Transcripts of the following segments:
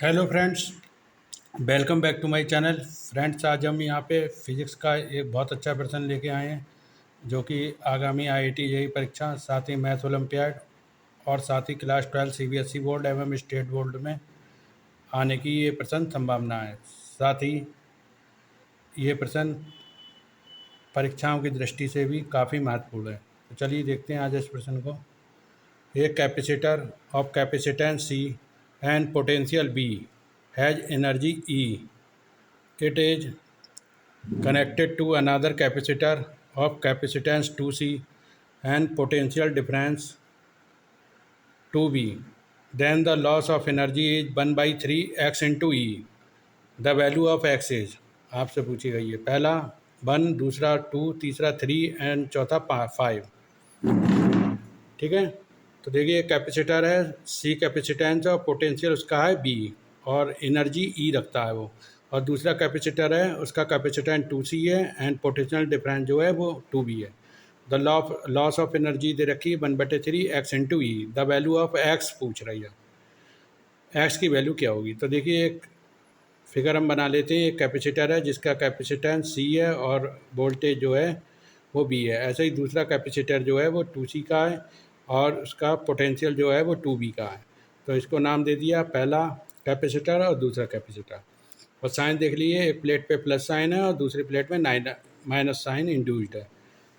Hello friends, welcome back to my channel. Friends, आज हम यहाँ पे फिज़िक्स का एक बहुत अच्छा प्रश्न लेके आए हैं जो कि आगामी आईआईटी जेईई परीक्षा, साथ ही मैथ ओलंपियाड और साथ ही क्लास 12 सीबीएसई बोर्ड एवं स्टेट बोर्ड में आने की ये प्रश्न संभावना है। साथ ही ये प्रश्न परीक्षाओं की दृष्टि से भी काफ़ी महत्वपूर्ण है। तो चलिए देखते हैं आज इस प्रश्न को। A capacitor of capacitance C and potential B has energy E. It is connected to another capacitor of capacitance 2C and potential difference 2B. Then the loss of energy is 1 by 3 x into E. The value of x is, आपसे पूछी गई है। पहला 1, दूसरा 2, तीसरा 3 and चौथा 5। ठीक है, तो देखिए कैपेसिटर है, सी कैपेसिटेंस और पोटेंशियल उसका है बी और एनर्जी ई रखता है वो। और दूसरा कैपेसिटर है, उसका कैपेसिटेंस 2C है एंड पोटेंशियल डिफरेंस जो है वो 2B है। द लॉस ऑफ एनर्जी दे रखी है 1/3 x into E. The value of x पूछ रही है, x की वैल्यू क्या होगी। तो देखिए एक फिगर हम बना लेते हैं। एक कैपेसिटर है जिसका कैपेसिटेंस C है और वोल्टेज जो है वो B है। ऐसे ही दूसरा कैपेसिटर जो है वो 2C का है और उसका पोटेंशियल जो है वो 2B का है। तो इसको नाम दे दिया पहला कैपेसिटर और दूसरा कैपेसिटर। और साइन देख लीजिए, एक प्लेट पे प्लस साइन है और दूसरी प्लेट में माइनस साइन इंड्यूस्ड है।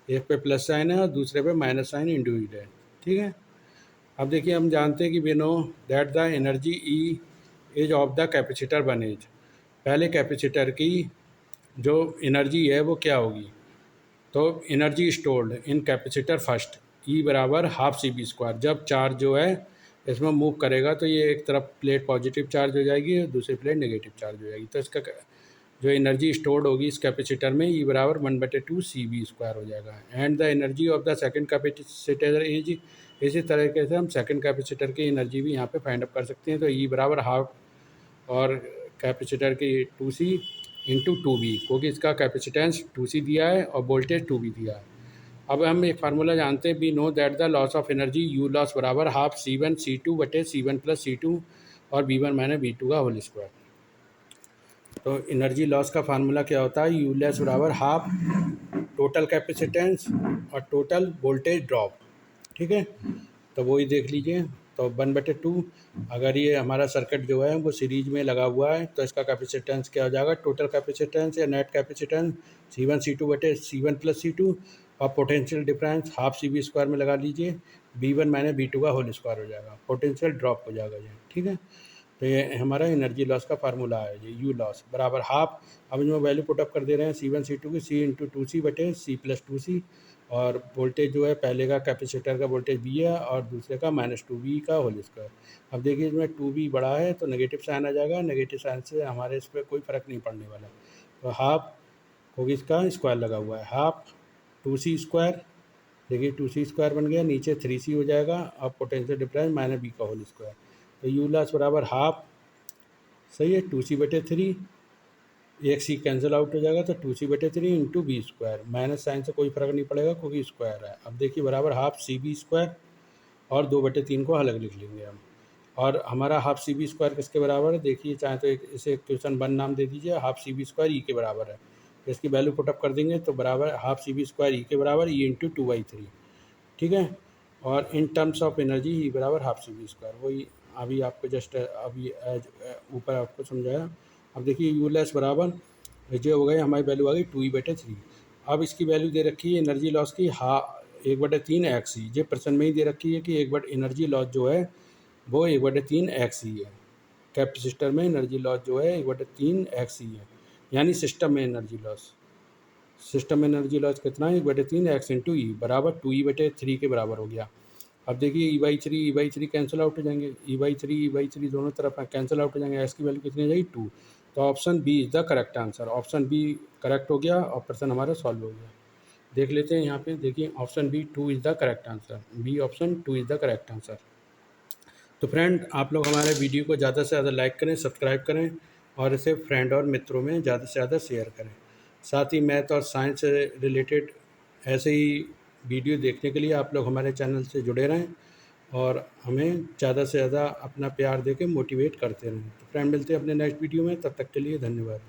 एक पे प्लस साइन है और दूसरे पे माइनस साइन इंड्यूस्ड है। ठीक है, अब देखिए हम जानते हैं कि we know that the energy E is of the capacitor 1 एज। पहले कैपेसिटर की जो एनर्जी है वो क्या होगी। तो energy stored in capacitor first E बराबर हाफ CV²। जब चार्ज जो है इसमें मूव करेगा तो ये एक तरफ प्लेट पॉजिटिव चार्ज हो जाएगी और दूसरी प्लेट नेगेटिव चार्ज हो जाएगी। तो इसका जो एनर्जी स्टोर्ड होगी इस कैपेसिटर में ई बराबर 1/2 CV² हो जाएगा। And the energy of the second capacitor is, इसी तरीके से हम सेकंड कैपेसिटर की एनर्जी भी यहाँ पे फाइंड अप कर सकते हैं। तो ई बराबर हाफ और कैपेसिटर की 2C इंटू 2B, क्योंकि इसका कैपेसिटेंस 2C दिया है और वोल्टेज 2B दिया है। अब हम एक फार्मूला जानते हैं, we know that the loss of energy U loss बराबर हाफ C1 C2 बटे C1 प्लस C2 और V1 माइनस V2 का होल स्क्वायर। तो एनर्जी लॉस का फार्मूला क्या होता है, यू लॉस बराबर हाफ टोटल कैपेसिटेंस और टोटल वोल्टेज ड्रॉप। ठीक है, तो वही देख लीजिए। तो 1/2, अगर ये हमारा सर्किट जो है वो सीरीज में लगा हुआ है तो इसका कैपेसिटेंस क्या हो जाएगा, टोटल कैपेसिटेंस या नेट कैपेसिटेंस C1 C2 बटे C1 प्लस C2 और पोटेंशियल डिफरेंस हाफ CV² में लगा लीजिए, V1 माइनस V2 का होल स्क्वायर हो जाएगा, पोटेंशियल ड्रॉप हो जाएगा ये। ठीक है, तो ये हमारा एनर्जी लॉस का फार्मूला है, ये यू लॉस बराबर हाफ। अब इसमें वैल्यू पुटअप कर दे रहे हैं C1 C2 की, C इंटू 2C बटे C प्लस 2C और वोल्टेज जो है पहले का कैपेसिटर का वोल्टेज B है और दूसरे का -2B का होल स्क्वायर। अब देखिए इसमें 2B बड़ा है तो नेगेटिव साइन आ जाएगा, नेगेटिव साइन से हमारे इस पर कोई फ़र्क नहीं पड़ने वाला। तो हाफ होगी इसका स्क्वायर लगा हुआ है, हाफ 2C²। देखिए 2C² बन गया, नीचे 3C हो जाएगा और पोटेंशियल डिफरेंस -B का होल स्क्वायर। तो यू लॉस बराबर हाफ, सही है, 2C/3, एक सी कैंसिल आउट हो जाएगा तो 2C/3 into B²। Minus sign से कोई फर्क नहीं पड़ेगा क्योंकि स्क्वायर है। अब देखिए बराबर हाफ CB² और 2/3 को अलग लिख लेंगे हम। और हमारा हाफ CB² किसके बराबर है, देखिए चाहे तो एक इसे क्वेश्चन 1 नाम दे दीजिए, हाफ CB² ई के बराबर है। तो इसकी वैल्यू पुटअप कर देंगे तो बराबर हाफ CB² ई के बराबर ई इंटू 2/3। ठीक है, और in terms of energy E बराबर हाफ CB², वही अभी आपको जस्ट अभी ऊपर आपको समझाया। अब देखिए यू लेस बराबर जो हो गए, हमारी वैल्यू आ गई 2E/3। अब इसकी वैल्यू दे रखी है एनर्जी लॉस की 1/3 XE। ये प्रश्न में ही दे रखी है कि एनर्जी लॉस जो है वो 1/3 XE है। कैपेसिटर में एनर्जी लॉस जो है 1/3 XE है, यानी सिस्टम में एनर्जी लॉस। सिस्टम में एनर्जी लॉस कितना है, 1/3 x इंटू ई बराबर 2E/3 के बराबर हो गया। अब देखिए E/3 कैंसिल आउट हो जाएंगे, E/3 दोनों तरफ कैंसिल आउट हो जाएंगे, एक्स की वैल्यू कितनी हो जाएगी 2। तो option B is the correct answer. Option B correct हो गया और प्रश्न हमारा सॉल्व हो गया। देख लेते हैं यहाँ पे, देखिए option B 2 is the correct answer. B option 2 is the correct answer. तो फ्रेंड, आप लोग हमारे वीडियो को ज़्यादा से ज़्यादा लाइक करें, सब्सक्राइब करें और इसे फ्रेंड और मित्रों में ज़्यादा से ज़्यादा शेयर करें। साथ ही मैथ और साइंस से रिलेटेड ऐसे ही वीडियो देखने के लिए आप लोग हमारे चैनल से जुड़े रहें और हमें ज़्यादा से ज़्यादा अपना प्यार दे के मोटिवेट करते रहें। तो फ्रेंड मिलते हैं अपने नेक्स्ट वीडियो में, तब तक के लिए धन्यवाद।